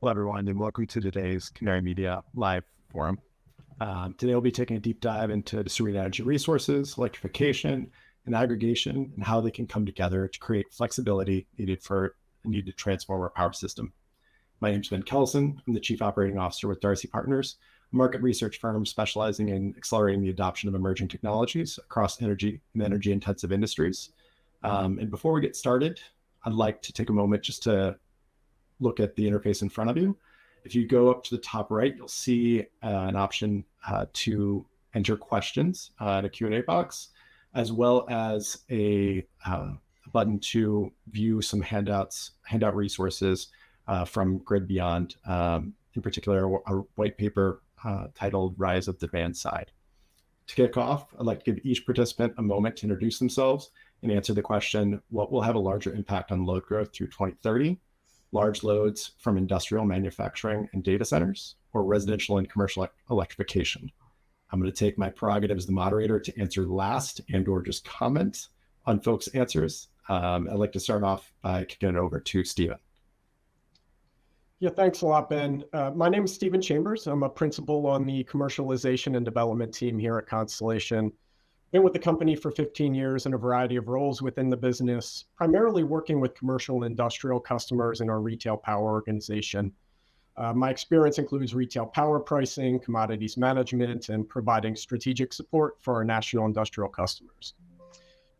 Hello, everyone, and welcome to today's Canary Media live forum. Today, we'll be taking a deep dive into distributed energy resources, electrification, and aggregation, and how they can come together to create flexibility needed to transform our power system. My name is Ben Kellison. I'm the Chief Operating Officer with Darcy Partners, a market research firm specializing in accelerating the adoption of emerging technologies across energy and energy-intensive industries. And before we get started, I'd like to take a moment just to look at the interface in front of you. If you go up to the top right, you'll see an option to enter questions in a Q&A box, as well as a button to view some handout resources from GridBeyond, in particular a white paper titled Rise of the Demand Side. To kick off, I'd like to give each participant a moment to introduce themselves and answer the question, what will have a larger impact on load growth through 2030? Large loads from industrial manufacturing and data centers, or residential and commercial electrification? I'm going to take my prerogative as the moderator to answer last and or just comment on folks' answers. I'd like to start off by kicking it over to Stephen. Yeah, thanks a lot, Ben. My name is Stephen Chambers. I'm a principal on the commercialization and development team here at Constellation. Been with the company for 15 years in a variety of roles within the business, primarily working with commercial and industrial customers in our retail power organization. My experience includes retail power pricing, commodities management, and providing strategic support for our national industrial customers.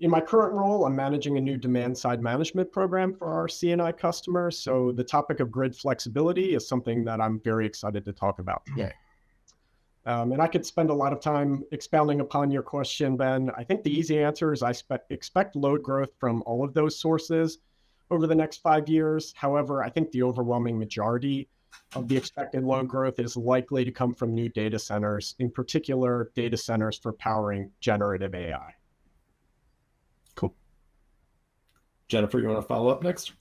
In my current role, I'm managing a new demand-side management program for our C&I customers, so the topic of grid flexibility is something that I'm very excited to talk about today. And I could spend a lot of time expounding upon your question, Ben. I think the easy answer is I expect load growth from all of those sources over the next 5 years. However, I think the overwhelming majority of the expected load growth is likely to come from new data centers, in particular data centers for powering generative AI. Cool. Jennifer, you want to follow up next?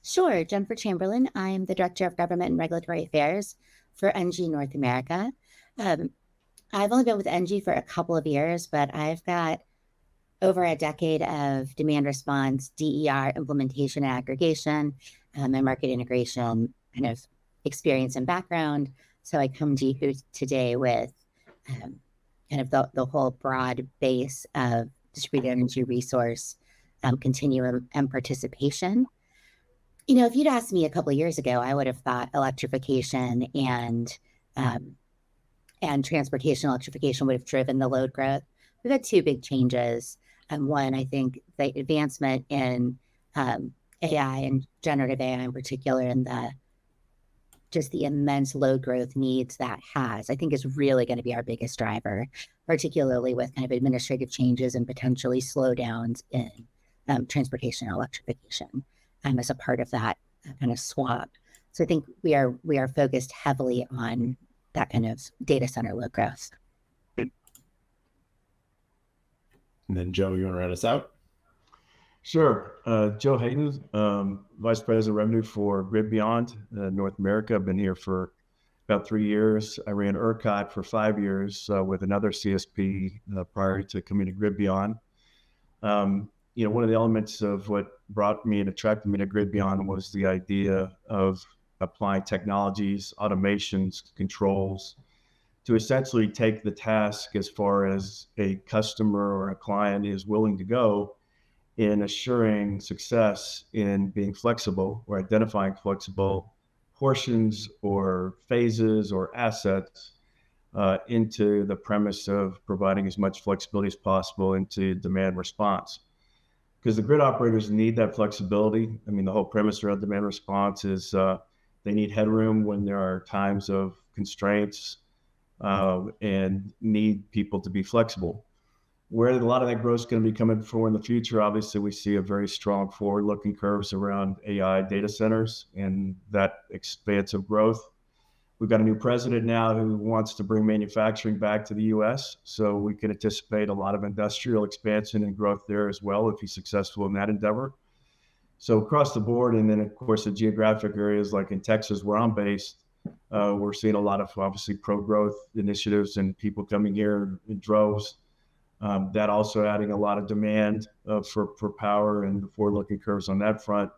Sure. Jennifer Chamberlain. I'm the Director of Government and Regulatory Affairs for ENGIE North America. I've only been with ENGIE for a couple of years, but I've got over a decade of demand response, DER implementation and aggregation, and market integration kind of experience and background. So I come to you today with kind of the whole broad base of distributed energy resource continuum and participation. You know, if you'd asked me a couple of years ago, I would have thought electrification and transportation electrification would have driven the load growth. We've had two big changes. One, I think the advancement in AI and generative AI in particular, and just the immense load growth needs that has, I think is really going to be our biggest driver, particularly with kind of administrative changes and potentially slowdowns in transportation and electrification as a part of that kind of swap. So I think we are focused heavily on that kind of data center load growth. And then Joe, you want to round us out? Sure. Joe Hayden, Vice President of Revenue for GridBeyond North America. I've been here for about 3 years. I ran ERCOT for 5 years with another CSP prior to coming to GridBeyond. One of the elements of what brought me and attracted me to GridBeyond was the idea of applying technologies, automations, controls to essentially take the task as far as a customer or a client is willing to go in assuring success in being flexible or identifying flexible portions or phases or assets into the premise of providing as much flexibility as possible into demand response. Because the grid operators need that flexibility. I mean, the whole premise around demand response is they need headroom when there are times of constraints and need people to be flexible. Where a lot of that growth is going to be coming from in the future, obviously we see a very strong forward-looking curves around AI data centers and that expansive growth. We've got a new president now who wants to bring manufacturing back to the U.S., so we can anticipate a lot of industrial expansion and growth there as well if he's successful in that endeavor. So across the board, and then of course the geographic areas like in Texas where I'm based, we're seeing a lot of obviously pro-growth initiatives and people coming here in droves. That also adding a lot of demand for power and the forward-looking curves on that front.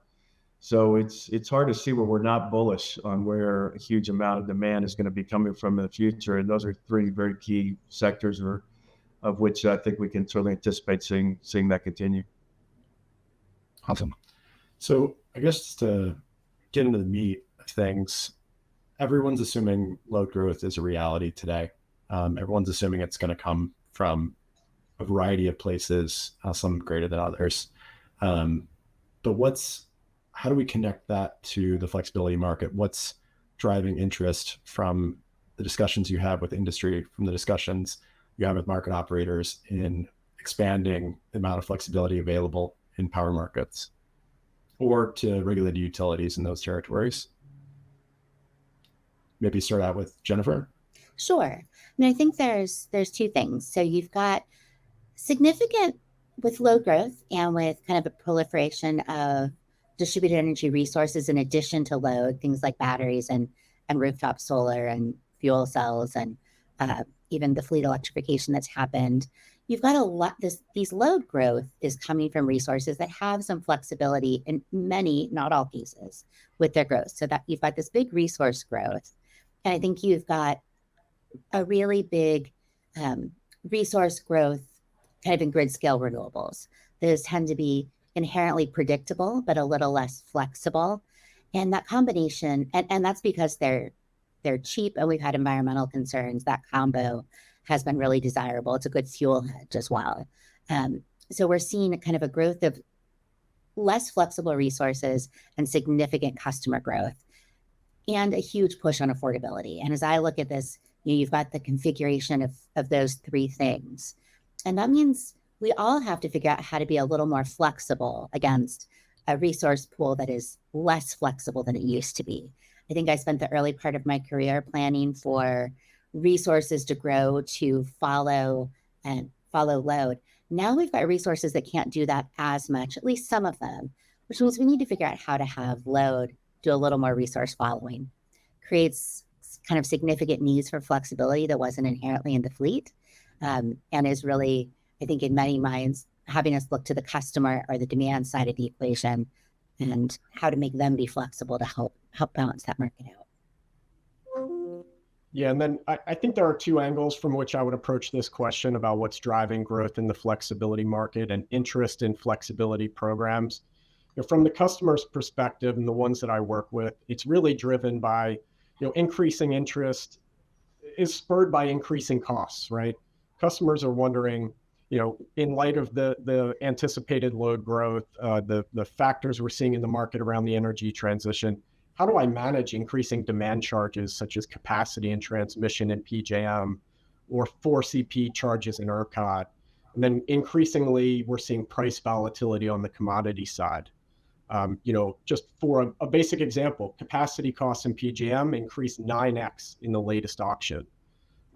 So it's hard to see where we're not bullish on where a huge amount of demand is going to be coming from in the future. And those are three very key sectors of which I think we can certainly anticipate seeing that continue. Awesome. So I guess to get into the meat of things, everyone's assuming load growth is a reality today. Everyone's assuming it's going to come from a variety of places, some greater than others. But how do we connect that to the flexibility market? What's driving interest from the discussions you have with industry, from the discussions you have with market operators in expanding the amount of flexibility available in power markets or to regulated utilities in those territories? Maybe start out with Jennifer. Sure. I think there's two things. So you've got significant with load growth and with kind of a proliferation of distributed energy resources in addition to load, things like batteries and rooftop solar and fuel cells and even the fleet electrification that's happened. You've got a lot, these load growth is coming from resources that have some flexibility in many, not all cases, with their growth. So that you've got this big resource growth. And I think you've got a really big resource growth kind of in grid scale renewables. Those tend to be inherently predictable, but a little less flexible. And that combination, and that's because they're cheap and we've had environmental concerns, that combo has been really desirable. It's a good fuel hedge as well. So we're seeing kind of a growth of less flexible resources and significant customer growth and a huge push on affordability. And as I look at this, you've got the configuration of those three things. And that means we all have to figure out how to be a little more flexible against a resource pool that is less flexible than it used to be. I think I spent the early part of my career planning for resources to grow to follow load. Now we've got resources that can't do that as much, at least some of them, which means we need to figure out how to have load do a little more resource following. Creates kind of significant needs for flexibility that wasn't inherently in the fleet, and is really, I think, in many minds, having us look to the customer or the demand side of the equation and how to make them be flexible to help balance that market out. Yeah, and then I think there are two angles from which I would approach this question about what's driving growth in the flexibility market and interest in flexibility programs. From the customer's perspective and the ones that I work with, it's really driven by, increasing interest is spurred by increasing costs, right? Customers are wondering, in light of the anticipated load growth, the factors we're seeing in the market around the energy transition, how do I manage increasing demand charges such as capacity and transmission in PJM or 4CP charges in ERCOT? And then increasingly, we're seeing price volatility on the commodity side. Just for a basic example, capacity costs in PJM increased 9x in the latest auction.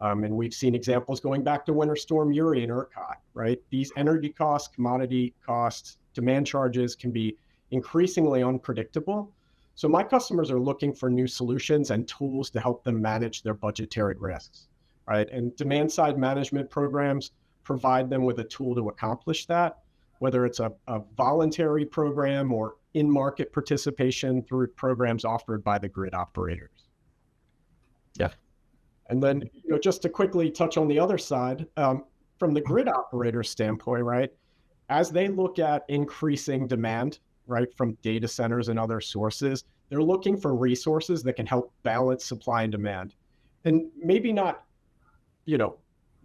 And we've seen examples going back to Winter Storm Uri and ERCOT, right? These energy costs, commodity costs, demand charges can be increasingly unpredictable. So my customers are looking for new solutions and tools to help them manage their budgetary risks, right? And demand side management programs provide them with a tool to accomplish that, whether it's a voluntary program or in-market participation through programs offered by the grid operators. Yeah. And then, just to quickly touch on the other side, from the grid operator standpoint, right, as they look at increasing demand, right, from data centers and other sources, they're looking for resources that can help balance supply and demand. And maybe not,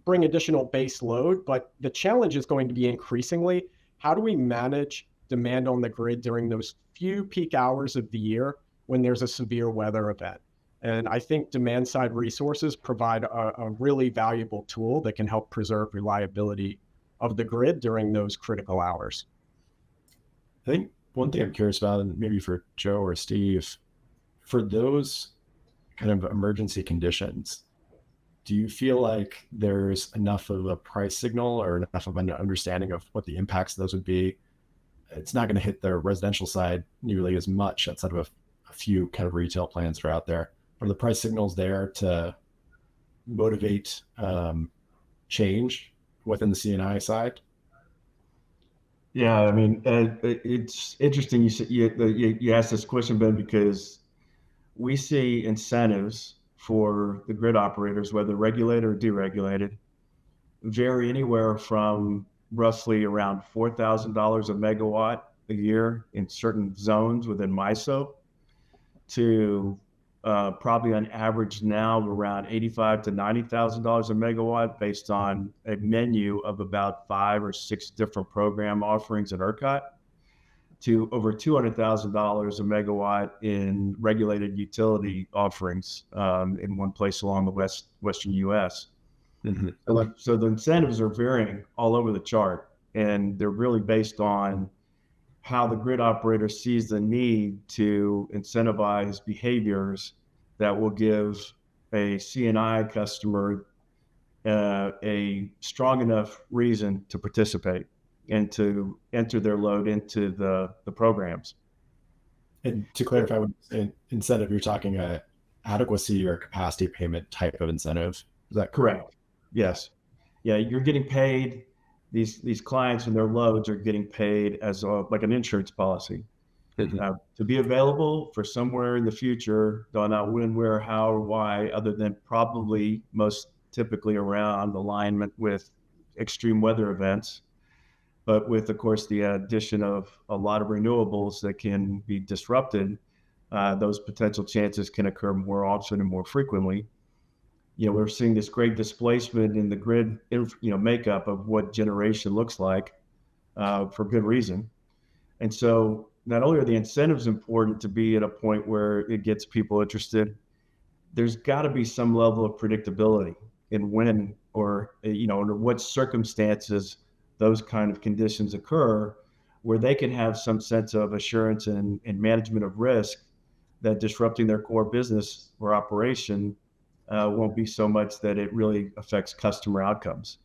bring additional base load, but the challenge is going to be increasingly, how do we manage demand on the grid during those few peak hours of the year when there's a severe weather event? And I think demand side resources provide a really valuable tool that can help preserve reliability of the grid during those critical hours. I think one thing I'm curious about, and maybe for Joe or Steve, for those kind of emergency conditions, do you feel like there's enough of a price signal or enough of an understanding of what the impacts of those would be? It's not going to hit the residential side nearly as much outside of a few kind of retail plans that are out there. Are the price signals there to motivate change within the C&I side? Yeah, I mean, it's interesting you asked this question, Ben, because we see incentives for the grid operators, whether regulated or deregulated, vary anywhere from roughly around $4,000 a megawatt a year in certain zones within MISO to probably on average now around $85,000 to $90,000 a megawatt based on a menu of about 5 or 6 different program offerings at ERCOT to over $200,000 a megawatt in regulated utility offerings in one place along the western U.S. Mm-hmm. So the incentives are varying all over the chart, and they're really based on how the grid operator sees the need to incentivize behaviors that will give a C&I customer a strong enough reason to participate and to enter their load into the programs. And to clarify, with incentive, you're talking a adequacy or capacity payment type of incentive. Is that correct? Yes. Yeah, you're getting paid. These clients and their loads are getting paid as like an insurance policy to be available for somewhere in the future. Don't know when, where, how, or why, other than probably most typically around alignment with extreme weather events. But with, of course, the addition of a lot of renewables that can be disrupted, those potential chances can occur more often and more frequently. We're seeing this great displacement in the grid, makeup of what generation looks like for good reason. And so not only are the incentives important to be at a point where it gets people interested, there's got to be some level of predictability in when or, under what circumstances those kind of conditions occur where they can have some sense of assurance and management of risk that disrupting their core business or operation won't be so much that it really affects customer outcomes.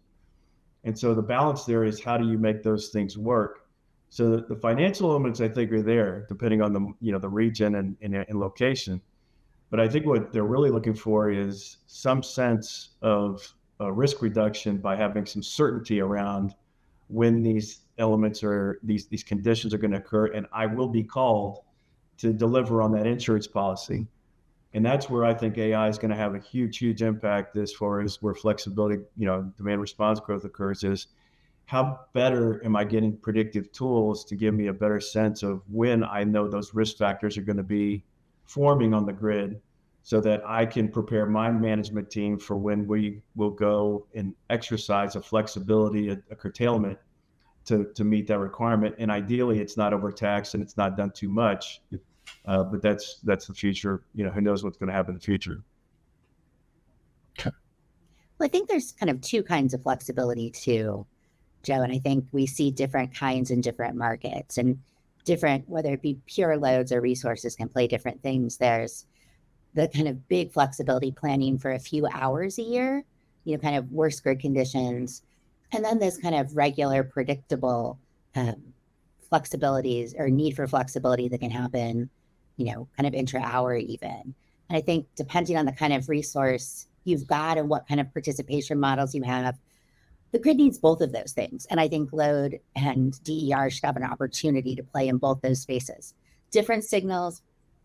And so the balance there is how do you make those things work? So the financial elements, I think, are there depending on the region and location. But I think what they're really looking for is some sense of risk reduction by having some certainty around when these elements or these conditions are going to occur, and I will be called to deliver on that insurance policy. And that's where I think AI is going to have a huge impact as far as where flexibility, demand response growth occurs, is how better am I getting predictive tools to give me a better sense of when I know those risk factors are going to be forming on the grid so that I can prepare my management team for when we will go and exercise a flexibility, a curtailment to meet that requirement. And ideally, it's not overtaxed and it's not done too much. But that's the future. Who knows what's going to happen in the future. Well, I think there's kind of two kinds of flexibility too, Joe. And I think we see different kinds in different markets, and different, whether it be pure loads or resources, can play different things. There's the kind of big flexibility planning for a few hours a year, kind of worst grid conditions. And then there's kind of regular, predictable flexibilities or need for flexibility that can happen, kind of intra-hour even. And I think depending on the kind of resource you've got and what kind of participation models you have, the grid needs both of those things. And I think load and DER should have an opportunity to play in both those spaces. Different signals,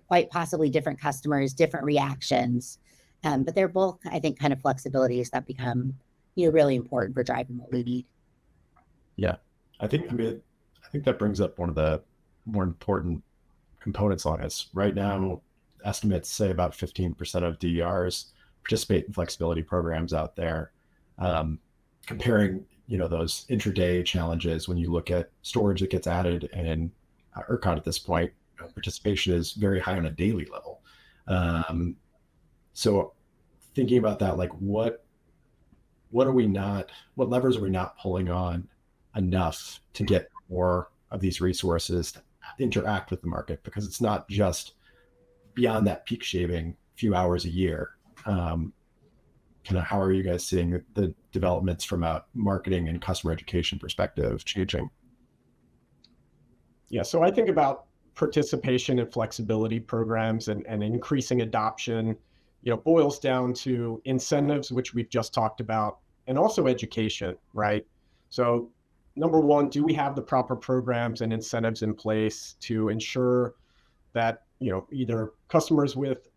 quite possibly different customers, different reactions. But they're both, I think, kind of flexibilities that become, really important for driving what we need. Yeah, I think that brings up one of the more important components on this. Right now, estimates say about 15% of DERs participate in flexibility programs out there. Comparing, those intraday challenges, when you look at storage that gets added and ERCOT at this point, participation is very high on a daily level. So thinking about that, like what levers are we not pulling on enough to get more of these resources to interact with the market? Because it's not just beyond that peak shaving few hours a year. Kind of how are you guys seeing the developments from a marketing and customer education perspective changing? Yeah, so I think about participation in flexibility programs and increasing adoption, boils down to incentives, which we've just talked about, and also education, right? So number one, do we have the proper programs and incentives in place to ensure that, either customers with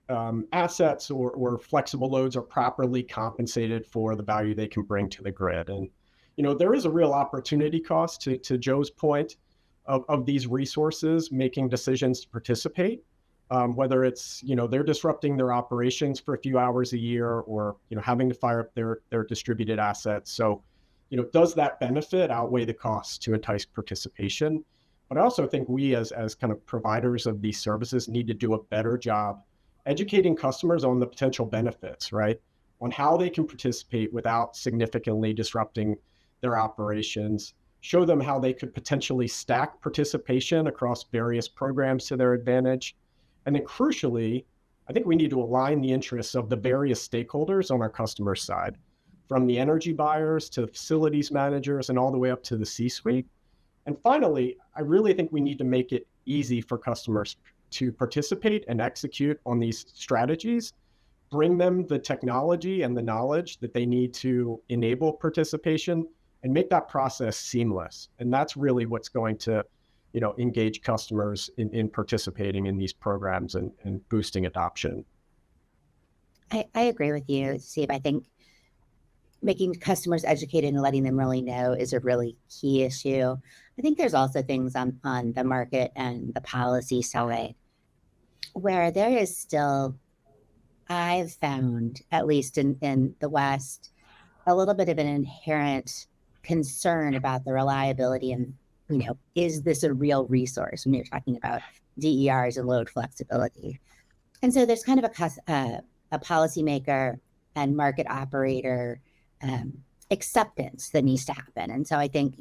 assets or flexible loads are properly compensated for the value they can bring to the grid? And, there is a real opportunity cost to Joe's point of these resources making decisions to participate, whether it's, they're disrupting their operations for a few hours a year or, having to fire up their distributed assets. So, does that benefit outweigh the costs to entice participation? But I also think we as kind of providers of these services need to do a better job educating customers on the potential benefits, right? On how they can participate without significantly disrupting their operations, show them how they could potentially stack participation across various programs to their advantage. And then crucially, I think we need to align the interests of the various stakeholders on our customer side, from the energy buyers to facilities managers and all the way up to the C-suite. And finally, I really think we need to make it easy for customers to participate and execute on these strategies, bring them the technology and the knowledge that they need to enable participation, and make that process seamless. And that's really what's going to, engage customers in participating in these programs and boosting adoption. I agree with you, Steve. I think making customers educated and letting them really know is a really key issue. I think there's also things on the market and the policy side where there is still, I've found, at least in the West, a little bit of an inherent concern about the reliability and, is this a real resource when you're talking about DERs and load flexibility? And so there's kind of a policymaker and market operator acceptance that needs to happen. And so I think,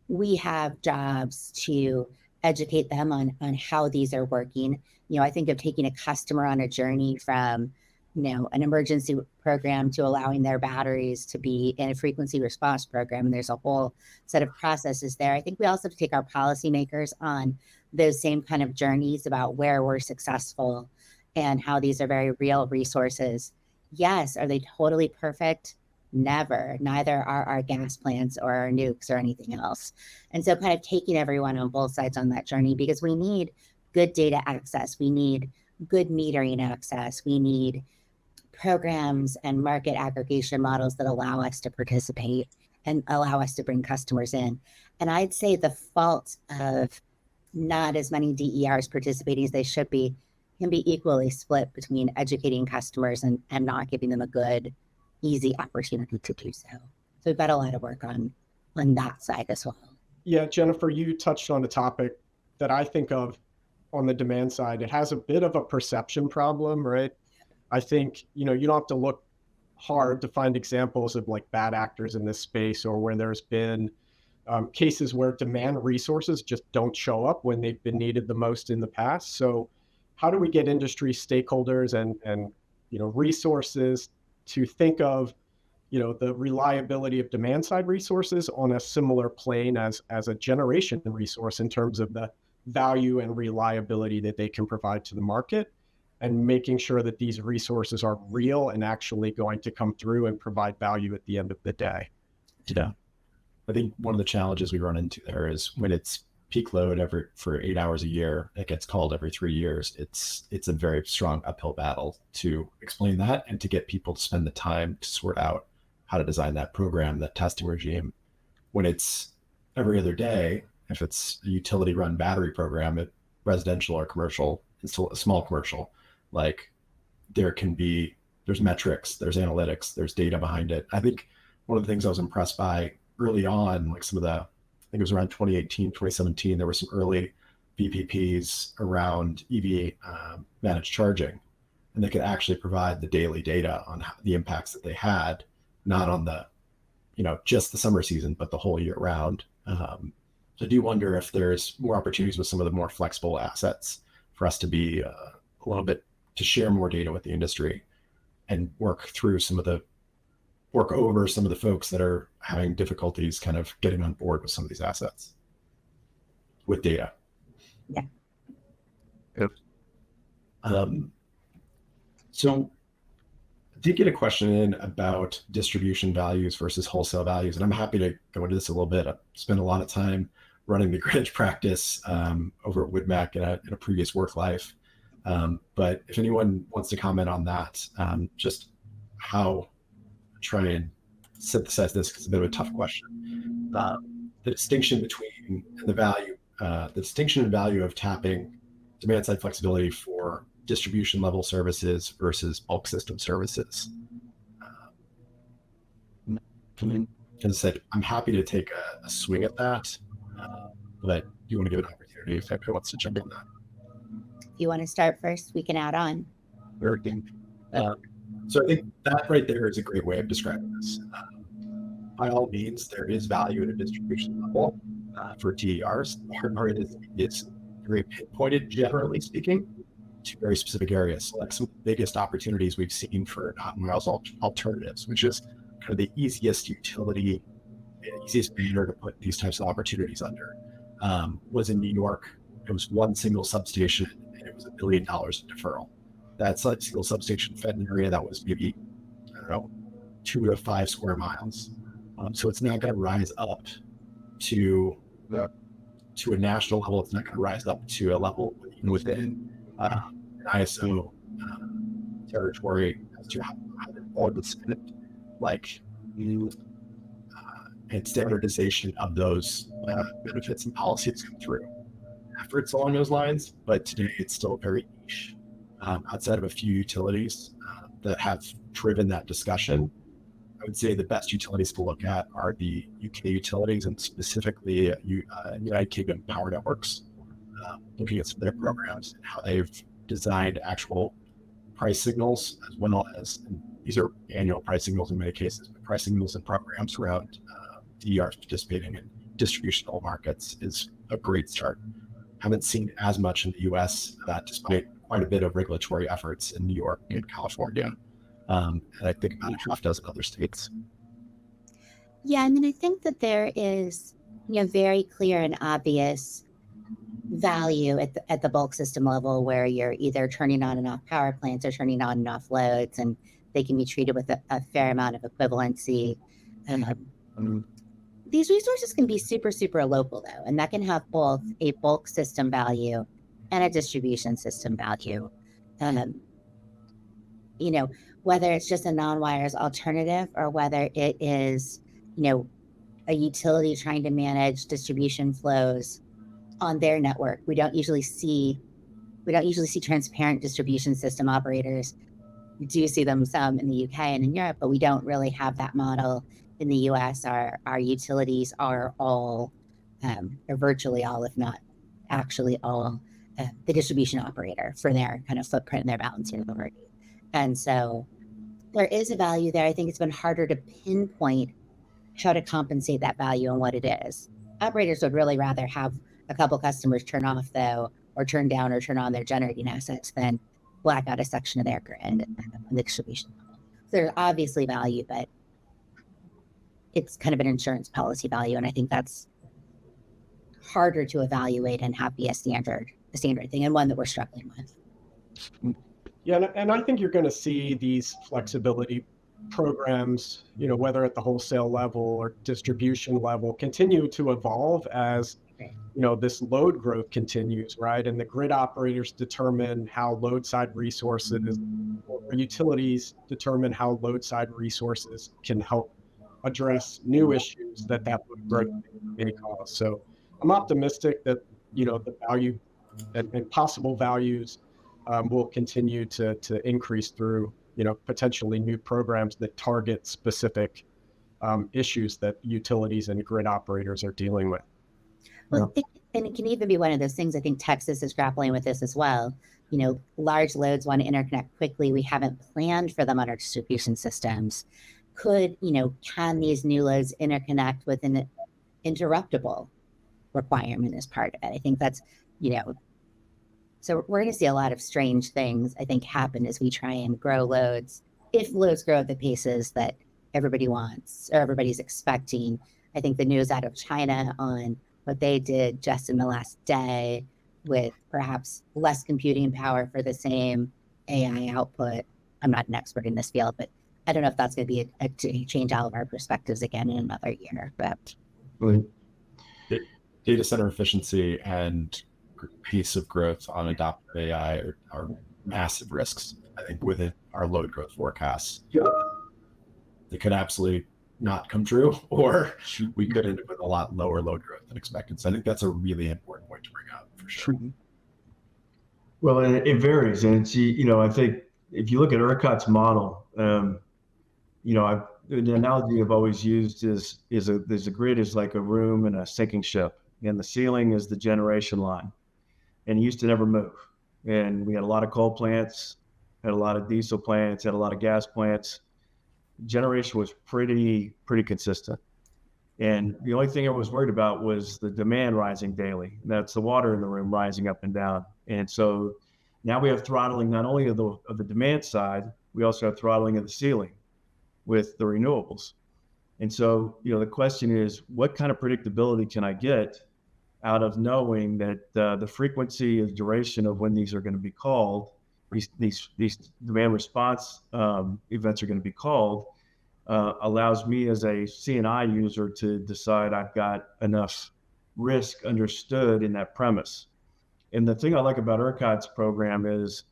we have jobs to educate them on how these are working. I think of taking a customer on a journey from, an emergency program to allowing their batteries to be in a frequency response program. And there's a whole set of processes there. I think we also have to take our policymakers on those same kind of journeys about where we're successful and how these are very real resources. Yes, are they totally perfect? Never. Neither are our gas plants or our nukes or anything else. And so kind of taking everyone on both sides on that journey, because we need good data access. We need good metering access. We need programs and market aggregation models that allow us to participate and allow us to bring customers in. And I'd say the fault of not as many DERs participating as they should be can be equally split between educating customers and not giving them a good, easy opportunity to do so. So we've got a lot of work on that side as well. Yeah, Jennifer, you touched on a topic that I think of on the demand side. It has a bit of a perception problem, right? I think, you don't have to look hard to find examples of like bad actors in this space, or where there's been cases where demand resources just don't show up when they've been needed the most in the past. So how do we get industry stakeholders and resources to think of, the reliability of demand side resources on a similar plane as a generation resource in terms of the value and reliability that they can provide to the market, and making sure that these resources are real and actually going to come through and provide value at the end of the day? Yeah. I think one of the challenges we run into there is when it's peak load for 8 hours a year, it gets called every 3 years. It's a very strong uphill battle to explain that and to get people to spend the time to sort out how to design that program, that testing regime. When it's every other day, if it's a utility run battery program, residential or commercial, a small commercial, like there's metrics, there's analytics, there's data behind it. I think one of the things I was impressed by early on, like some of the, I think it was around 2018, 2017, there were some early VPPs around EV managed charging, and they could actually provide the daily data on the impacts that they had, not on the, just the summer season, but the whole year round. So I do wonder if there's more opportunities with some of the more flexible assets for us to be a little bit, to share more data with the industry and work over some of the folks that are having difficulties kind of getting on board with some of these assets with data. Yeah. Yep. So did get a question in about distribution values versus wholesale values, and I'm happy to go into this a little bit. I've spent a lot of time running the grid practice over at WoodMac in a previous work life. But if anyone wants to comment on that, just how try and synthesize this, because it's a bit of a tough question. The distinction between the distinction and value of tapping demand side flexibility for distribution level services versus bulk system services. As I said, I'm happy to take a swing at that, but you want to give an opportunity if anyone wants to jump on that. If you want to start first, we can add on. So I think that right there is a great way of describing this. By all means, there is value at a distribution level for TERs. The hard part is it's very pinpointed, generally speaking, to very specific areas. So like some of the biggest opportunities we've seen for non-miles alternatives, which is kind of the easiest utility, easiest banner to put these types of opportunities under, was in New York. It was one single substation, and it was $1 billion in deferral. That single substation fed an area that was maybe, 2 to 5 square miles. So it's not going to rise up to a national level. It's not going to rise up to a level even within an ISO territory as to how all the and standardization of those benefits and policies come through. Efforts along those lines, but today it's still very niche. Outside of a few utilities that have driven that discussion, I would say the best utilities to look at are the UK utilities, and specifically United Kingdom Power Networks, looking at some of their programs and how they've designed actual price signals, as well as, and these are annual price signals in many cases, but price signals and programs around DERs participating in distributional markets is a great start. Haven't seen as much in the US, despite quite a bit of regulatory efforts in New York and California. And I think about a half dozen other states. Yeah, I mean, I think that there is, very clear and obvious value at the bulk system level, where you're either turning on and off power plants or turning on and off loads, and they can be treated with a fair amount of equivalency. These resources can be super, super local, though, and that can have both a bulk system value and a distribution system value. Whether it's just a non-wires alternative or whether it is, a utility trying to manage distribution flows on their network. We don't usually see transparent distribution system operators. We do see them some in the UK and in Europe, but we don't really have that model in the US. Our utilities are all, or virtually all, if not actually all, the distribution operator for their kind of footprint and their balancing authority. And so there is a value there. I think it's been harder to pinpoint how to compensate that value and what it is. Operators would really rather have a couple customers turn off, though, or turn down or turn on their generating assets than black out a section of their grid on the distribution level. So there's obviously value, but it's kind of an insurance policy value. And I think that's harder to evaluate and have be a standard thing, and one that we're struggling with. Yeah, and I think you're going to see these flexibility programs, whether at the wholesale level or distribution level, continue to evolve as, this load growth continues, right? And the grid operators determine how load side resources, or utilities determine how load side resources can help address new issues that load growth may cause. So I'm optimistic that, the value and possible values will continue to increase through, potentially new programs that target specific issues that utilities and grid operators are dealing with. Well, it can even be one of those things. I think Texas is grappling with this as well. Large loads want to interconnect quickly. We haven't planned for them on our distribution systems. Can these new loads interconnect with an interruptible requirement as part of it? I think that's, so we're going to see a lot of strange things, I think, happen as we try and grow loads. If loads grow at the paces that everybody wants or everybody's expecting. I think the news out of China on what they did just in the last day with perhaps less computing power for the same AI output I'm not an expert in this field, but I don't know if that's going to be a change all of our perspectives again in another year. But data center efficiency and pace of growth on adoptive AI are massive risks, I think, within our load growth forecasts. They could absolutely not come true, or we could end up with a lot lower load growth than expected. So I think that's a really important point to bring up for sure. Well, it varies. And I think if you look at ERCOT's model, the analogy I've always used is there's a grid is like a room in a sinking ship, and the ceiling is the generation line, and it used to never move. And we had a lot of coal plants, had a lot of diesel plants, had a lot of gas plants. Generation was pretty consistent. And the only thing I was worried about was the demand rising daily. That's the water in the room rising up and down. And so now we have throttling not only of the demand side, we also have throttling of the ceiling with the renewables. And so, the question is, what kind of predictability can I get out of knowing that the frequency and duration of when these are going to be called, these demand response events are going to be called, allows me as a CNI user to decide I've got enough risk understood in that premise. And the thing I like about ERCOT's program is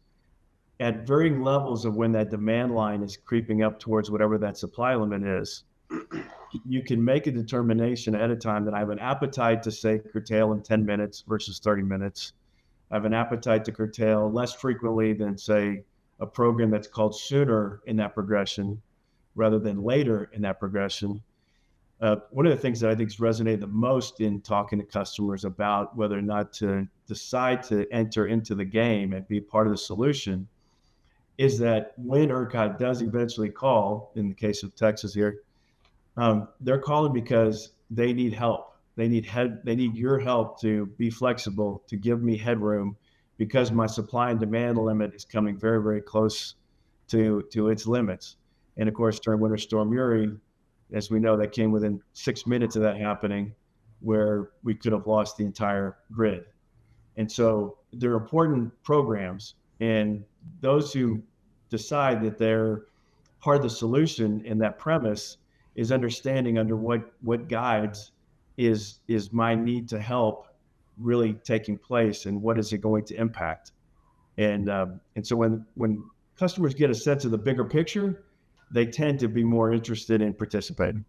at varying levels of when that demand line is creeping up towards whatever that supply limit is, you can make a determination ahead of time that I have an appetite to, say, curtail in 10 minutes versus 30 minutes. I have an appetite to curtail less frequently than, say, a program that's called sooner in that progression rather than later in that progression. One of the things that I think has resonated the most in talking to customers about whether or not to decide to enter into the game and be part of the solution is that when ERCOT does eventually call, in the case of Texas here, they're calling because they need help. They need your help to be flexible, to give me headroom, because my supply and demand limit is coming very, very close to its limits. And of course, during Winter Storm Uri, as we know, that came within 6 minutes of that happening, where we could have lost the entire grid. And so they're important programs, and those who decide that they're part of the solution in that premise is understanding under what guides is my need to help really taking place, and what is it going to impact. And so when customers get a sense of the bigger picture, they tend to be more interested in participating.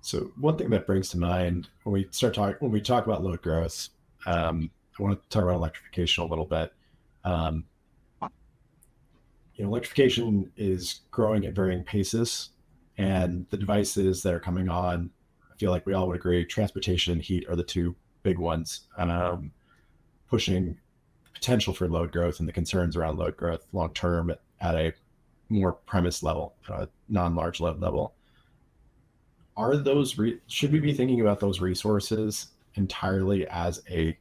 So one thing that brings to mind when we talk about load growth, I want to talk about electrification a little bit. Electrification is growing at varying paces, and the devices that are coming on, I feel like we all would agree, transportation and heat are the two big ones, pushing potential for load growth and the concerns around load growth long term at a more premise level, non-large load level. Are those should we be thinking about those resources entirely as a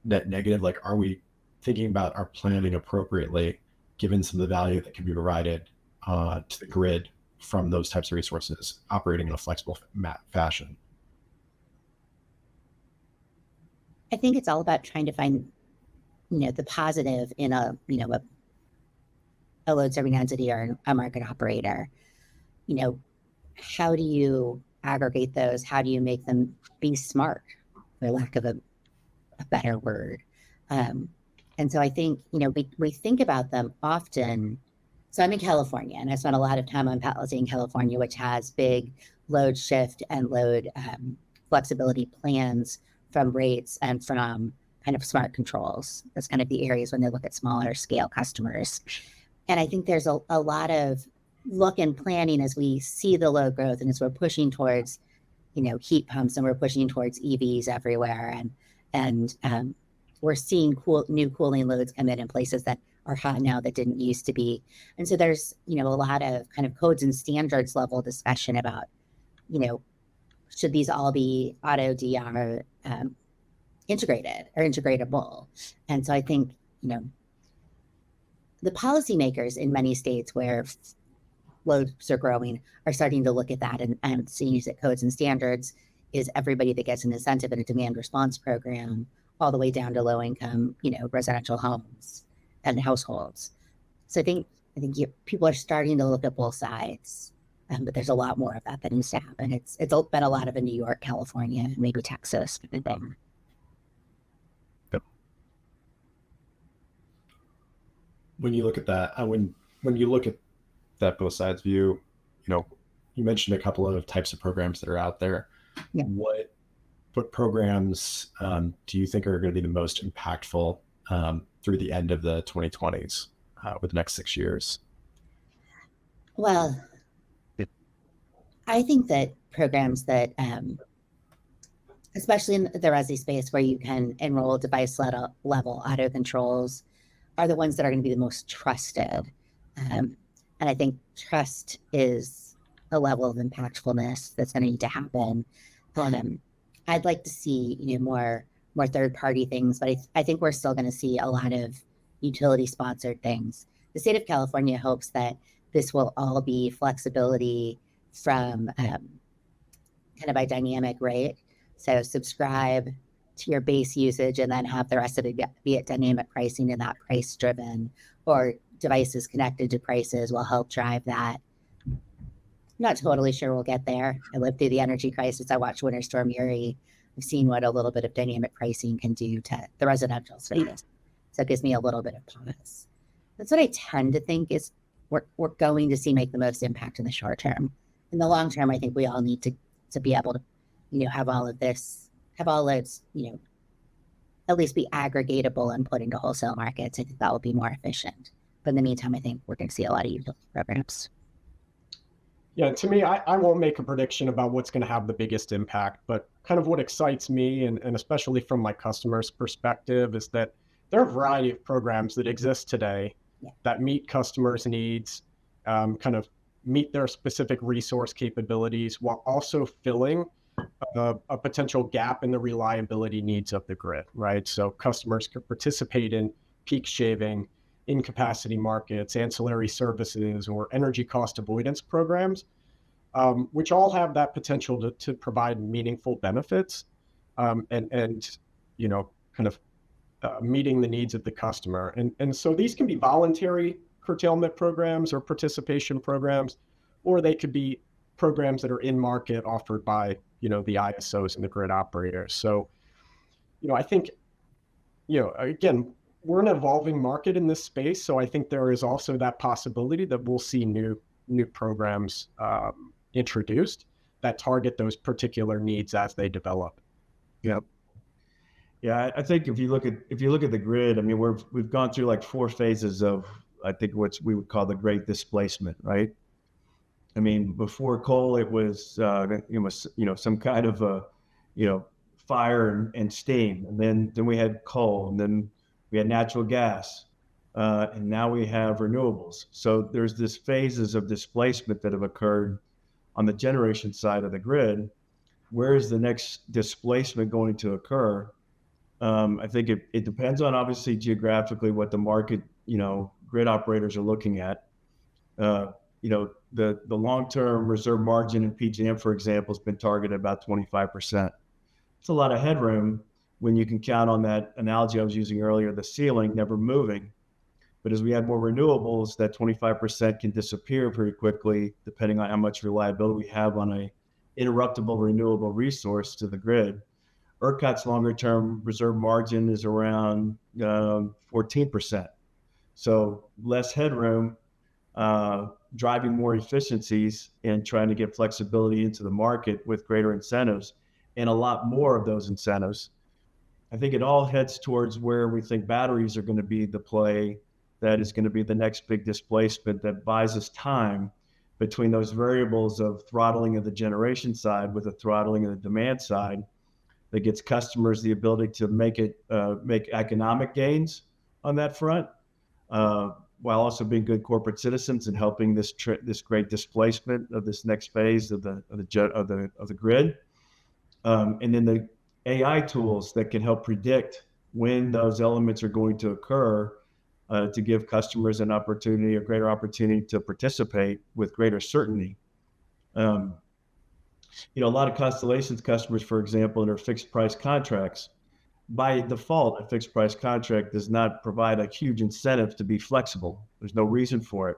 net negative? Like, are we thinking about our planning appropriately given some of the value that can be provided to the grid from those types of resources operating in a flexible fashion? I think it's all about trying to find, the positive in a load serving entity or a market operator. How do you aggregate those? How do you make them be smart, for lack of a better word? And so I think, we think about them often. So I'm in California, and I spent a lot of time on Palatine, California, which has big load shift and load flexibility plans from rates and from kind of smart controls. That's kind of the areas when they look at smaller scale customers. And I think there's a lot of look and planning as we see the load growth, and as we're pushing towards, heat pumps, and we're pushing towards EVs everywhere. And we're seeing new cooling loads come in places that are hot now that didn't used to be. And so there's, a lot of kind of codes and standards level discussion about, should these all be auto DR integrated or integratable? And so I think, the policymakers in many states where loads are growing are starting to look at that and seeing that codes and standards is everybody that gets an incentive in a demand response program, all the way down to low income, residential homes and households. So I think people are starting to look at both sides, but there's a lot more of that needs to happen. It's been a lot of in New York, California, maybe Texas. When you look at that, when you look at that both sides view, you mentioned a couple of types of programs that are out there. Yeah. What programs do you think are going to be the most impactful through the end of the 2020s with the next 6 years? Well, I think that programs that, especially in the resi space where you can enroll device level auto controls, are the ones that are going to be the most trusted. And I think trust is a level of impactfulness that's going to need to happen. I'd like to see, more third-party things, but I think we're still going to see a lot of utility-sponsored things. The state of California hopes that this will all be flexibility from kind of a dynamic rate. So subscribe to your base usage and then have the rest of it be at dynamic pricing and not price-driven, or devices connected to prices will help drive that. I'm not totally sure we'll get there. I lived through the energy crisis. I watched Winter Storm Uri. I've seen what a little bit of dynamic pricing can do to the residential space. So it gives me a little bit of pause. That's what I tend to think is we're going to see make the most impact in the short term. In the long term, I think we all need to be able to, have all of this, have all its, at least be aggregatable and put into wholesale markets. I think that will be more efficient. But in the meantime, I think we're going to see a lot of utility programs. Yeah, to me, I won't make a prediction about what's going to have the biggest impact, but kind of what excites me, and especially from my customers' perspective, is that there are a variety of programs that exist today that meet customers' needs, kind of meet their specific resource capabilities, while also filling a potential gap in the reliability needs of the grid, right? So customers can participate in peak shaving, in capacity markets, ancillary services, or energy cost avoidance programs, which all have that potential to provide meaningful benefits and kind of meeting the needs of the customer. And so these can be voluntary curtailment programs or participation programs, or they could be programs that are in market offered by, the ISOs and the grid operators. So, I think, again, we're an evolving market in this space. So I think there is also that possibility that we'll see new programs introduced that target those particular needs as they develop. Yep. Yeah, I think if you look at the grid, I mean, we've gone through like 4 phases of, I think, what we would call the great displacement, right? I mean, before coal, it was some kind of a fire and steam, and then we had coal, and then we had natural gas, and now we have renewables. So there's this phases of displacement that have occurred on the generation side of the grid. Where is the next displacement going to occur? I think it depends on, obviously, geographically what the market, grid operators are looking at. The long-term reserve margin in PJM, for example, has been targeted about 25%. It's a lot of headroom when you can count on that analogy I was using earlier, the ceiling never moving. But as we add more renewables, that 25% can disappear pretty quickly, depending on how much reliability we have on a interruptible renewable resource to the grid. ERCOT's longer-term reserve margin is around 14%. So less headroom, driving more efficiencies and trying to get flexibility into the market with greater incentives, and a lot more of those incentives. I think it all heads towards where we think batteries are going to be the play that is going to be the next big displacement that buys us time between those variables of throttling of the generation side with the throttling of the demand side, that gets customers the ability to make economic gains on that front, while also being good corporate citizens and helping this great displacement of this next phase of the grid, and then the AI tools that can help predict when those elements are going to occur, to give customers a greater opportunity to participate with greater certainty. A lot of Constellation's customers, for example, in their fixed price contracts, by default, a fixed price contract does not provide a huge incentive to be flexible. There's no reason for it.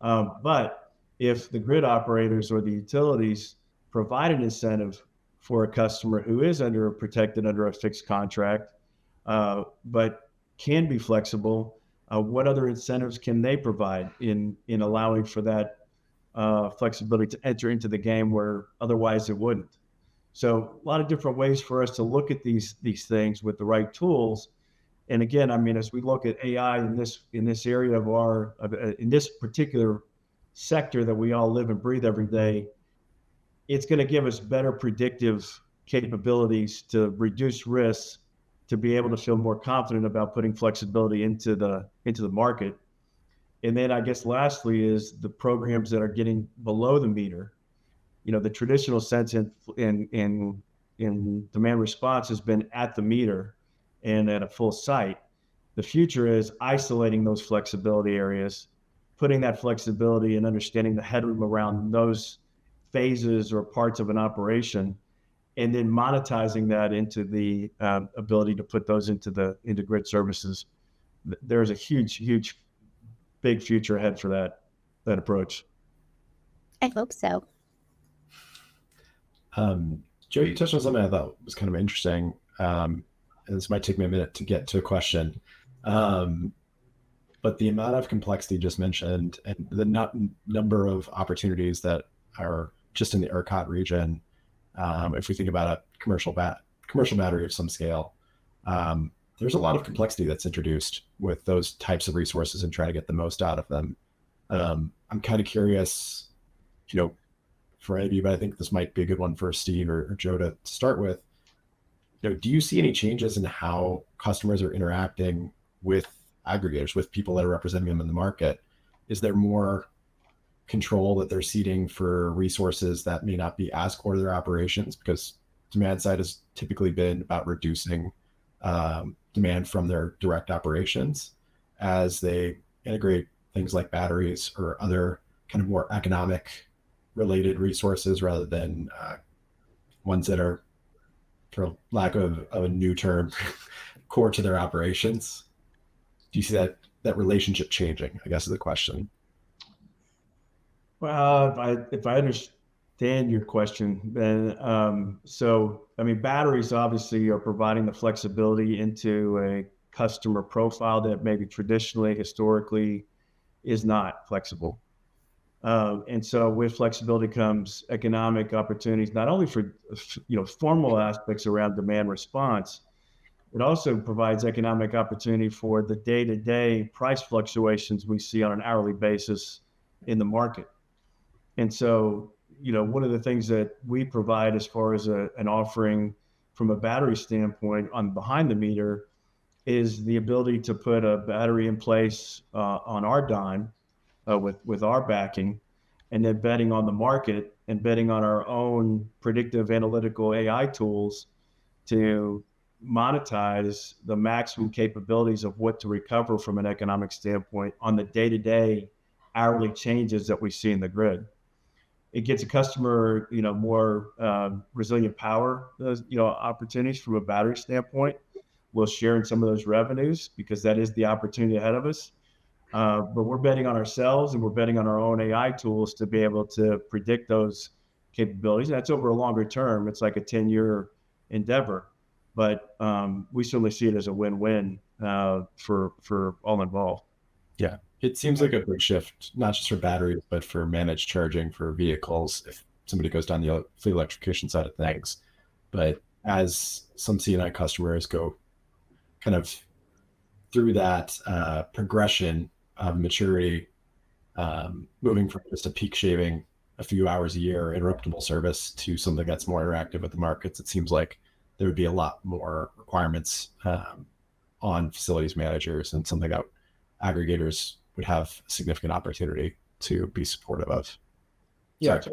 But if the grid operators or the utilities provide an incentive for a customer who is protected under a fixed contract, but can be flexible, what other incentives can they provide in allowing for that flexibility to enter into the game where otherwise it wouldn't? So a lot of different ways for us to look at these things with the right tools. And again, I mean, as we look at AI in this area of in this particular sector that we all live and breathe every day, it's going to give us better predictive capabilities to reduce risks, to be able to feel more confident about putting flexibility into the market. And then I guess lastly is the programs that are getting below the meter. You know, the traditional sense in demand response has been at the meter and at a full site. The future is isolating those flexibility areas, putting that flexibility and understanding the headroom around those phases or parts of an operation, and then monetizing that into the ability to put those into grid services. There's a huge, big future ahead for that approach. I hope so. Joe, you touched on something I thought was kind of interesting. And this might take me a minute to get to a question. But the amount of complexity just mentioned and the number of opportunities that are just in the ERCOT region, if we think about a commercial battery of some scale, there's a lot of complexity that's introduced with those types of resources and trying to get the most out of them. I'm kind of curious, for any of you, but I think this might be a good one for Steve or Joe to start with. Do you see any changes in how customers are interacting with aggregators, with people that are representing them in the market? Is there more control that they're ceding for resources that may not be as core to their operations? Because demand side has typically been about reducing demand from their direct operations as they integrate things like batteries or other kind of more economic related resources rather than ones that are, for lack of a new term, core to their operations. Do you see that relationship changing, I guess, is the question? Well, if I understand your question, then batteries obviously are providing the flexibility into a customer profile that maybe traditionally, historically, is not flexible. And so with flexibility comes economic opportunities, not only for formal aspects around demand response, it also provides economic opportunity for the day-to-day price fluctuations we see on an hourly basis in the market. And so, one of the things that we provide as far as an offering from a battery standpoint on behind the meter is the ability to put a battery in place on our dime with our backing, and then betting on the market and betting on our own predictive analytical AI tools to monetize the maximum capabilities of what to recover from an economic standpoint on the day-to-day hourly changes that we see in the grid. It gets a customer, more resilient power, opportunities from a battery standpoint. We'll share in some of those revenues because that is the opportunity ahead of us. But we're betting on ourselves and we're betting on our own AI tools to be able to predict those capabilities. And that's over a longer term. It's like a 10-year endeavor, but we certainly see it as a win-win for all involved. Yeah, it seems like a big shift, not just for batteries, but for managed charging for vehicles, if somebody goes down the fleet electrification side of things. But as some C&I customers go kind of through that progression of maturity, moving from just a peak shaving a few hours a year interruptible service to something that's more interactive with the markets, it seems like there would be a lot more requirements on facilities managers and something that aggregators would have a significant opportunity to be supportive of. Yeah, to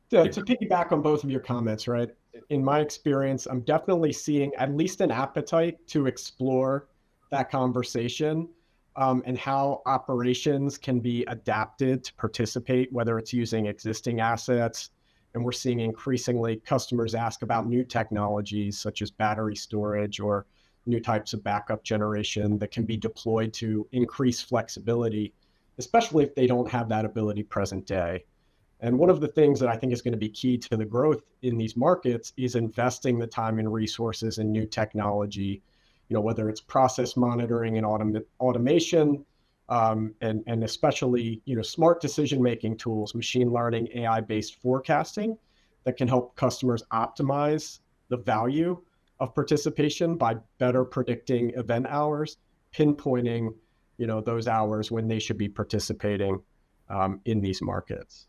piggyback on both of your comments, right? In my experience, I'm definitely seeing at least an appetite to explore that conversation and how operations can be adapted to participate, whether it's using existing assets. And we're seeing increasingly customers ask about new technologies such as battery storage or new types of backup generation that can be deployed to increase flexibility, especially if they don't have that ability present day. And one of the things that I think is going to be key to the growth in these markets is investing the time and resources in new technology, whether it's process monitoring and automation, and especially, smart decision-making tools, machine learning, AI-based forecasting that can help customers optimize the value of participation by better predicting event hours, pinpointing, those hours when they should be participating in these markets.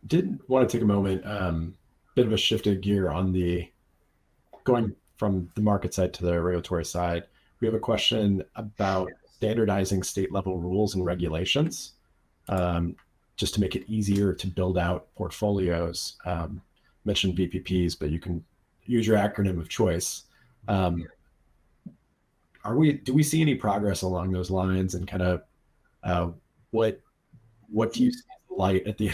Did want to take a moment, bit of a shifted gear on the going from the market side to the regulatory side. We have a question about standardizing state level rules and regulations, just to make it easier to build out portfolios. Mentioned VPPs, but you can use your acronym of choice. Do we see any progress along those lines, and kind of what do you see as the light at the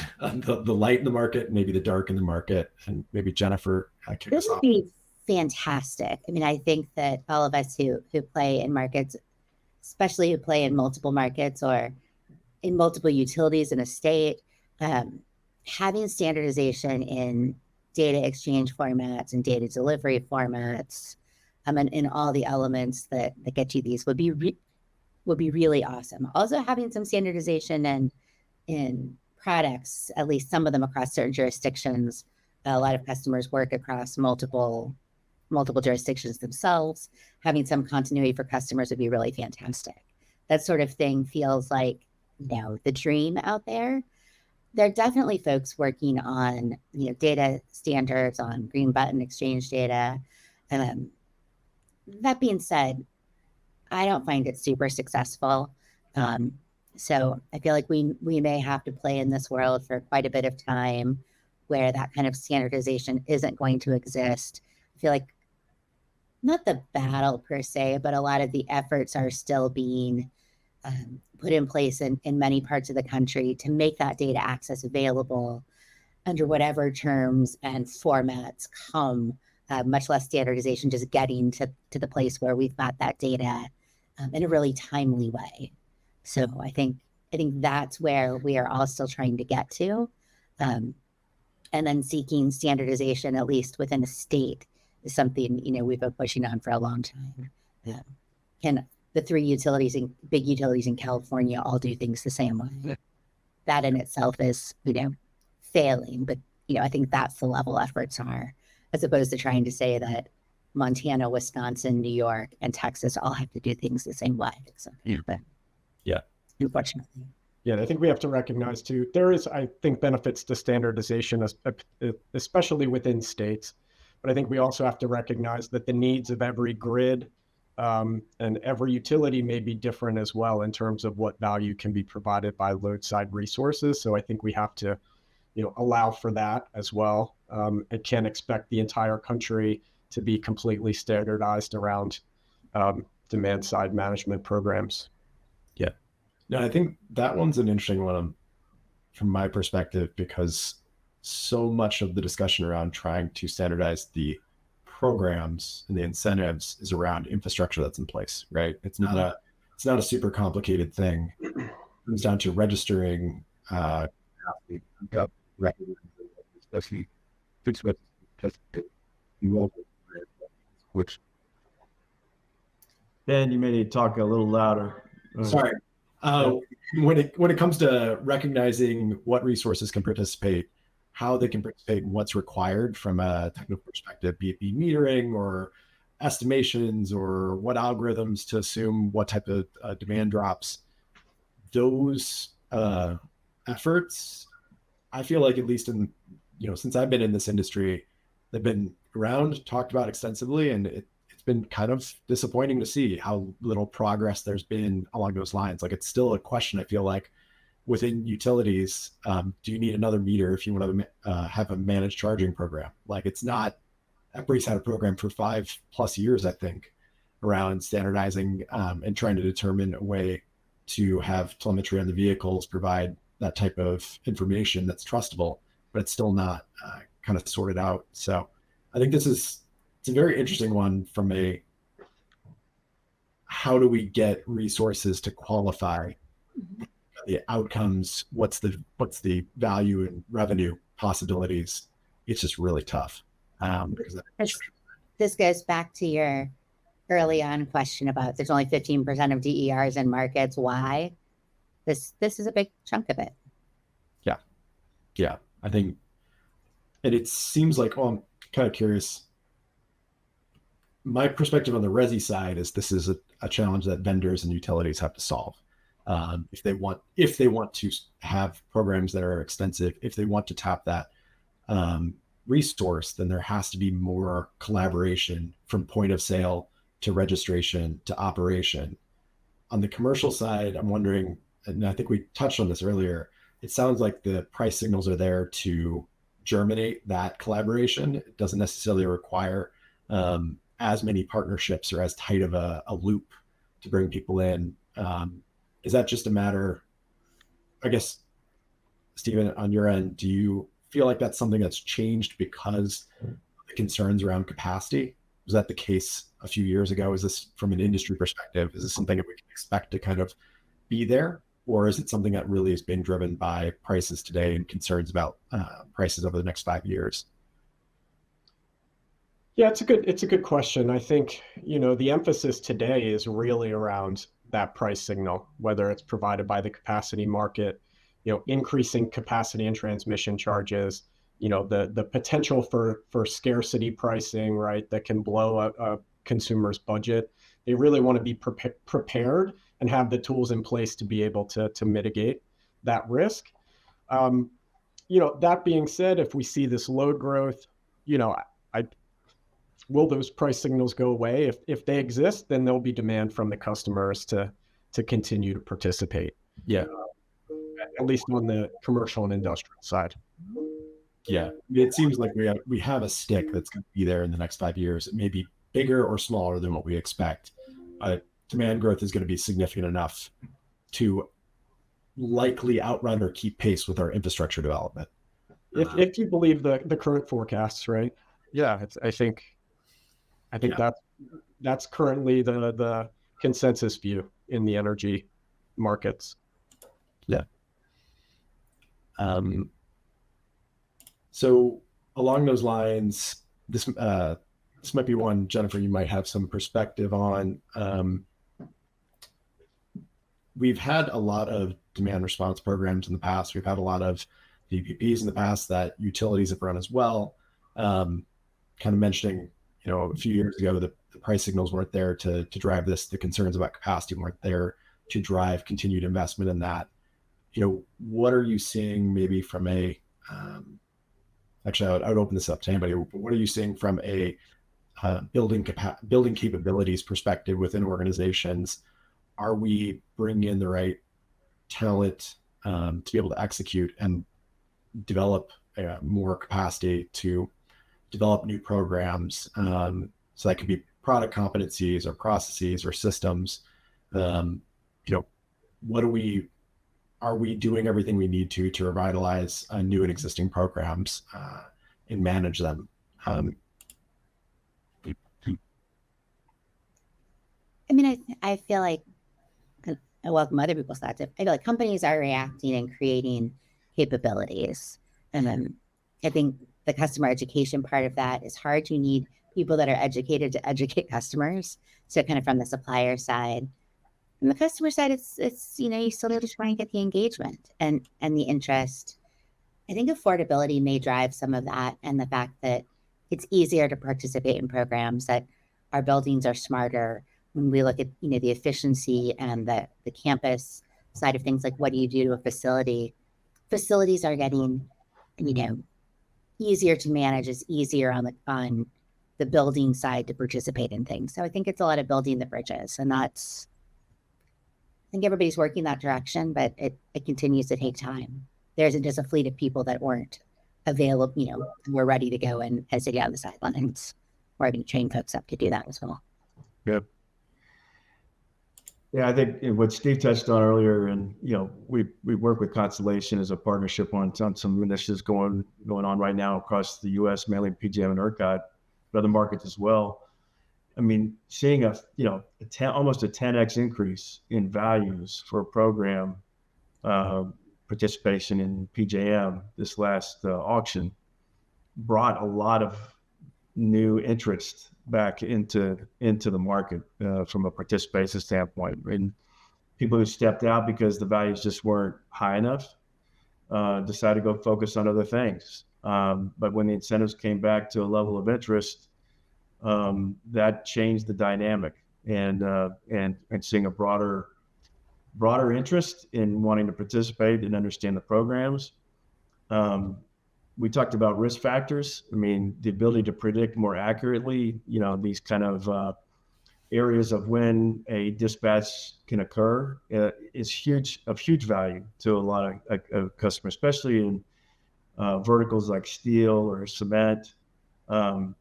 light in the market, maybe the dark in the market, and maybe Jennifer kick us This would off. be fantastic. I mean, I think that all of us who play in markets, especially who play in multiple markets or in multiple utilities in a state, having standardization in data exchange formats and data delivery formats, and in all the elements that get you these would be really awesome. Also, having some standardization in products, at least some of them across certain jurisdictions. A lot of customers work across multiple jurisdictions themselves. Having some continuity for customers would be really fantastic. That sort of thing feels like, the dream out there. There are definitely folks working on, data standards, on green button exchange data. That being said, I don't find it super successful. So I feel like we may have to play in this world for quite a bit of time where that kind of standardization isn't going to exist. I feel like not the battle per se, but a lot of the efforts are still being put in place in many parts of the country to make that data access available under whatever terms and formats come, much less standardization, just getting to the place where we've got that data in a really timely way. So I think that's where we are all still trying to get to. And then seeking standardization, at least within a state, is something, we've been pushing on for a long time. Can the three big utilities in California all do things the same way? That in itself is, failing. But, I think that's the level efforts are, as opposed to trying to say that Montana, Wisconsin, New York, and Texas all have to do things the same way. So, but unfortunately. Yeah, I think we have to recognize too, there is, I think, benefits to standardization, especially within states. But I think we also have to recognize that the needs of every grid and every utility may be different as well in terms of what value can be provided by load side resources. So I think we have to, allow for that as well. And can't expect the entire country to be completely standardized around demand side management programs. Yeah. No, I think that one's an interesting one from my perspective, because so much of the discussion around trying to standardize the programs and the incentives is around infrastructure that's in place, right? It's not a super complicated thing. It comes down to registering, which, Ben, you may need to talk a little louder. sorry. When it comes to recognizing what resources can participate, how they can participate, and what's required from a technical perspective, be it metering or estimations or what algorithms to assume what type of demand drops, those efforts, I feel like, at least in, since I've been in this industry, they've been around, talked about extensively, and it's been kind of disappointing to see how little progress there's been along those lines. Like, it's still a question, I feel like, within utilities. Do you need another meter if you want to have a managed charging program? Like, it's not, everybody's had a program for 5+ years, I think, around standardizing and trying to determine a way to have telemetry on the vehicles, provide that type of information that's trustable, but it's still not kind of sorted out. So I think it's a very interesting one from a how do we get resources to qualify the outcomes? What's the value and revenue possibilities? It's just really tough. Because This goes back to your early on question about there's only 15% of DERs in markets. Why? This is a big chunk of it. yeah, I think, and it seems like, well, I'm kind of curious. My perspective on the resi side is this is a challenge that vendors and utilities have to solve. If they want to have programs that are extensive, if they want to tap that resource, then there has to be more collaboration from point of sale to registration to operation. On the commercial side, I'm wondering, and I think we touched on this earlier, it sounds like the price signals are there to germinate that collaboration. It doesn't necessarily require as many partnerships or as tight of a loop to bring people in. Is that just a matter, I guess, Stephen, on your end, do you feel like that's something that's changed because of the concerns around capacity? Was that the case a few years ago? Is this, from an industry perspective, is this something that we can expect to kind of be there? Or is it something that really has been driven by prices today and concerns about prices over the next 5 years? Yeah, it's a good question. I think, the emphasis today is really around that price signal, whether it's provided by the capacity market, increasing capacity and transmission charges, the potential for scarcity pricing, right, that can blow a consumer's budget. They really want to be prepared and have the tools in place to be able to mitigate that risk. That being said, if we see this load growth, I will those price signals go away? If they exist, then there'll be demand from the customers to continue to participate. Yeah. At least on the commercial and industrial side. Yeah. It seems like we have a stick that's going to be there in the next 5 years. It may be bigger or smaller than what we expect, but demand growth is going to be significant enough to likely outrun or keep pace with our infrastructure development. If you believe the current forecasts, right? Yeah, I think that's currently the consensus view in the energy markets. Yeah. So along those lines, this might be one, Jennifer, you might have some perspective on. We've had a lot of demand response programs in the past. We've had a lot of VPPs in the past that utilities have run as well. Kind of mentioning, a few years ago, the price signals weren't there to drive this. The concerns about capacity weren't there to drive continued investment in that. What are you seeing maybe from a, actually, I would open this up to anybody. What are you seeing from a building capabilities perspective within organizations? Are we bringing in the right talent to be able to execute and develop more capacity to develop new programs? So that could be product competencies or processes or systems. Are we doing everything we need to revitalize new and existing programs and manage them? I feel like, I welcome other people's thoughts. I feel like companies are reacting and creating capabilities. And then I think the customer education part of that is hard. You need people that are educated to educate customers. So kind of from the supplier side. And the customer side, it's you still need to try and get the engagement and the interest. I think affordability may drive some of that, and the fact that it's easier to participate in programs, that our buildings are smarter. When we look at the efficiency and the campus side of things, like what do you do to a facility? Facilities are getting easier to manage. It's easier on the building side to participate in things. So I think it's a lot of building the bridges, and I think everybody's working that direction, but it continues to take time. There isn't just a fleet of people that weren't available, we're ready to go and sit down the sidelines. We're having to train folks up to do that as well. Yep. Yeah, I think what Steve touched on earlier, and we work with Constellation as a partnership on some initiatives going on right now across the U.S., mainly PJM and ERCOT. other markets as well. I mean, seeing almost a 10x increase in values for a program participation in PJM this last auction brought a lot of new interest back into the market from a participation standpoint. And people who stepped out because the values just weren't high enough decided to go focus on other things. But when the incentives came back to a level of interest, that changed the dynamic, and seeing a broader interest in wanting to participate and understand the programs. We talked about risk factors. I mean, the ability to predict more accurately, these kind of areas of when a dispatch can occur is of huge value to a lot of customers, especially in verticals like steel or cement,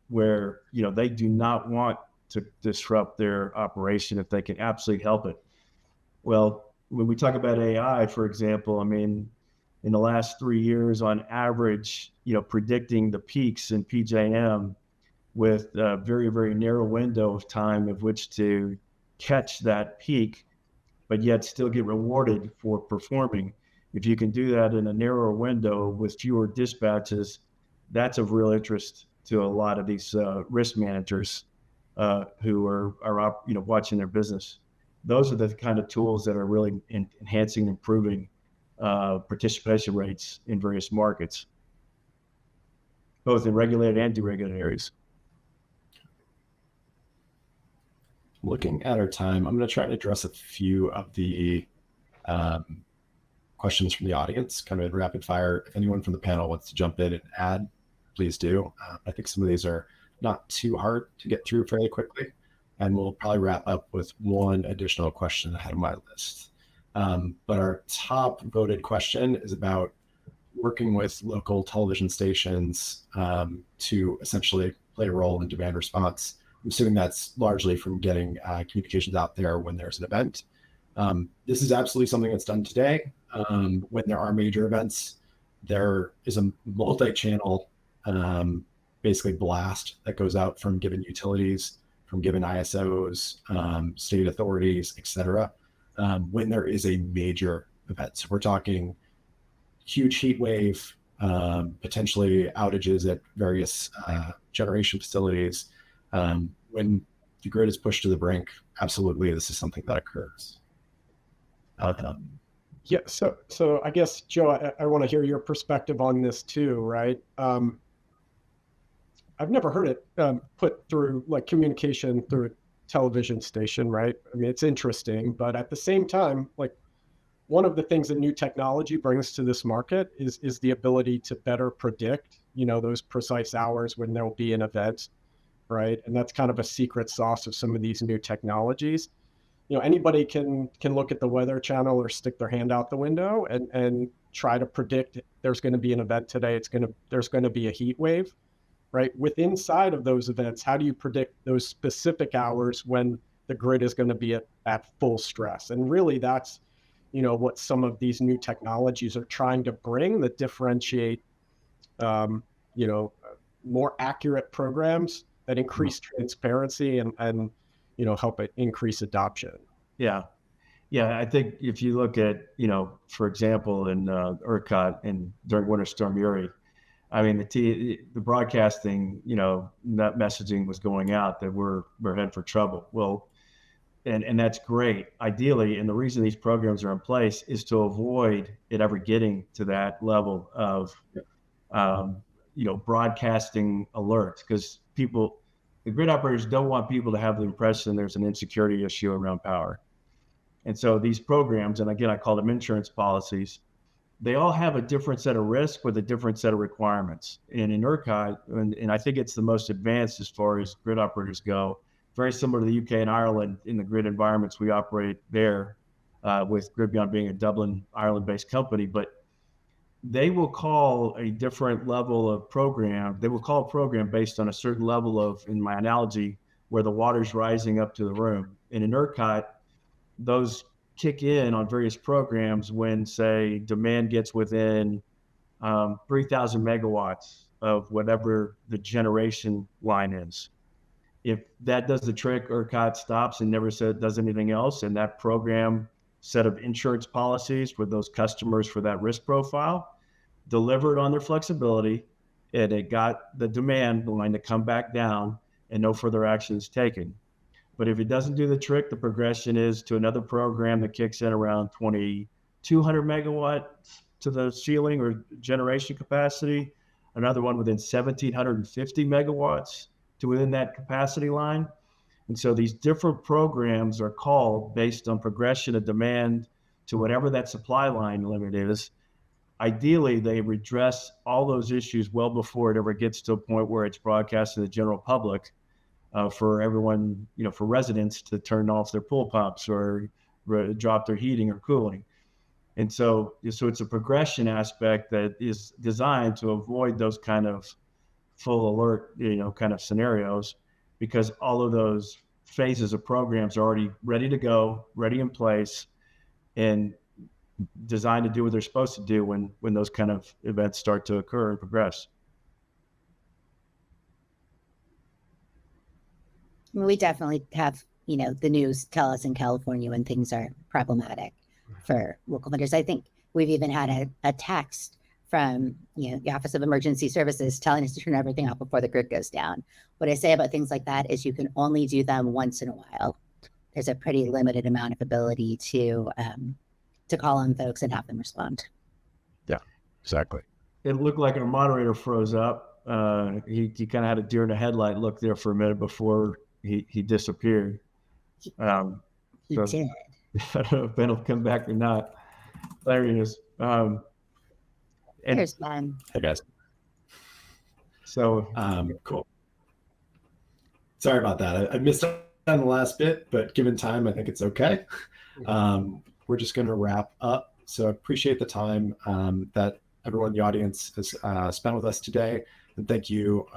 where they do not want to disrupt their operation if they can absolutely help it. Well, when we talk about AI, for example, I mean, in the last 3 years, on average, predicting the peaks in PJM with a very, very narrow window of time of which to catch that peak, but yet still get rewarded for performing. If you can do that in a narrower window with fewer dispatches, that's of real interest to a lot of these risk managers who are watching their business. Those are the kind of tools that are really enhancing and improving participation rates in various markets, both in regulated and deregulated areas. Looking at our time, I'm going to try to address a few of the questions from the audience, kind of in rapid fire. If anyone from the panel wants to jump in and add, please do. I think some of these are not too hard to get through fairly quickly, and we'll probably wrap up with one additional question ahead of my list. But our top voted question is about working with local television stations to essentially play a role in demand response. I'm assuming that's largely from getting communications out there when there's an event. This is absolutely something that's done today. When there are major events, there is a multi-channel basically blast that goes out from given utilities, from given ISOs, state authorities, et cetera, when there is a major event. So we're talking huge heat wave, potentially outages at various generation facilities. When the grid is pushed to the brink, absolutely, this is something that occurs. Yeah, so I guess, Joe, I want to hear your perspective on this too, right? I've never heard it put through like communication through a television station, right? I mean, it's interesting, but at the same time, like one of the things that new technology brings to this market is the ability to better predict, those precise hours when there will be an event, right? And that's kind of a secret sauce of some of these new technologies. Anybody can look at the Weather Channel or stick their hand out the window and try to predict there's going to be an event today. There's going to be a heat wave, right? Inside of those events, how do you predict those specific hours when the grid is going to be at full stress? And really, that's what some of these new technologies are trying to bring that differentiate, more accurate programs that increase transparency and help it increase adoption. Yeah. I think if you look at, for example, in ERCOT and during Winter Storm Uri, I mean, the broadcasting, that messaging was going out that we're headed for trouble. Well, and that's great, ideally. And the reason these programs are in place is to avoid it ever getting to that level of, broadcasting alerts, because the grid operators don't want people to have the impression there's an insecurity issue around power. And so these programs, and again, I call them insurance policies, they all have a different set of risks with a different set of requirements. And in ERCOT, and I think it's the most advanced as far as grid operators go, very similar to the UK and Ireland in the grid environments we operate there, with GridBeyond being a Dublin, Ireland-based company. But they will call a different level of program. They will call a program based on a certain level of, in my analogy, where the water's rising up to the room. And in ERCOT, those kick in on various programs when, say, demand gets within 3,000 megawatts of whatever the generation line is. If that does the trick, ERCOT stops and never does anything else, and that program set of insurance policies for those customers for that risk profile delivered on their flexibility, and it got the demand line to come back down and no further action is taken. But if it doesn't do the trick, the progression is to another program that kicks in around 2,200 megawatts to the ceiling or generation capacity, another one within 1,750 megawatts to within that capacity line. And so these different programs are called based on progression of demand to whatever that supply line limit is. Ideally, they redress all those issues well before it ever gets to a point where it's broadcast to the general public for everyone, for residents to turn off their pool pumps or drop their heating or cooling. And so it's a progression aspect that is designed to avoid those kind of full alert, kind of scenarios, because all of those phases of programs are already ready to go, ready in place, and designed to do what they're supposed to do when those kind of events start to occur and progress. We definitely have, the news tell us in California when things are problematic for local vendors. I think we've even had a text from, the Office of Emergency Services telling us to turn everything off before the grid goes down. What I say about things like that is you can only do them once in a while. There's a pretty limited amount of ability to call on folks and have them respond. Yeah, exactly. It looked like our moderator froze up. He kind of had a deer in the headlight look there for a minute before he disappeared. He did. I don't know if Ben will come back or not. There he is. There's Ben. Hey guys. So cool. Sorry about that. I missed out on the last bit, but given time, I think it's okay. We're just going to wrap up. So I appreciate the time that everyone in the audience has spent with us today. And thank you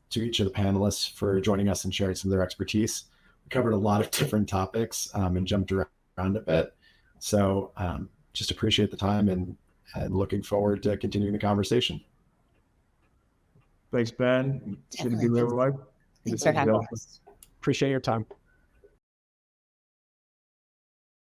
to each of the panelists for joining us and sharing some of their expertise. We covered a lot of different topics and jumped around a bit. So just appreciate the time and looking forward to continuing the conversation. Thanks, Ben. Definitely. Thanks for having us. Appreciate your time.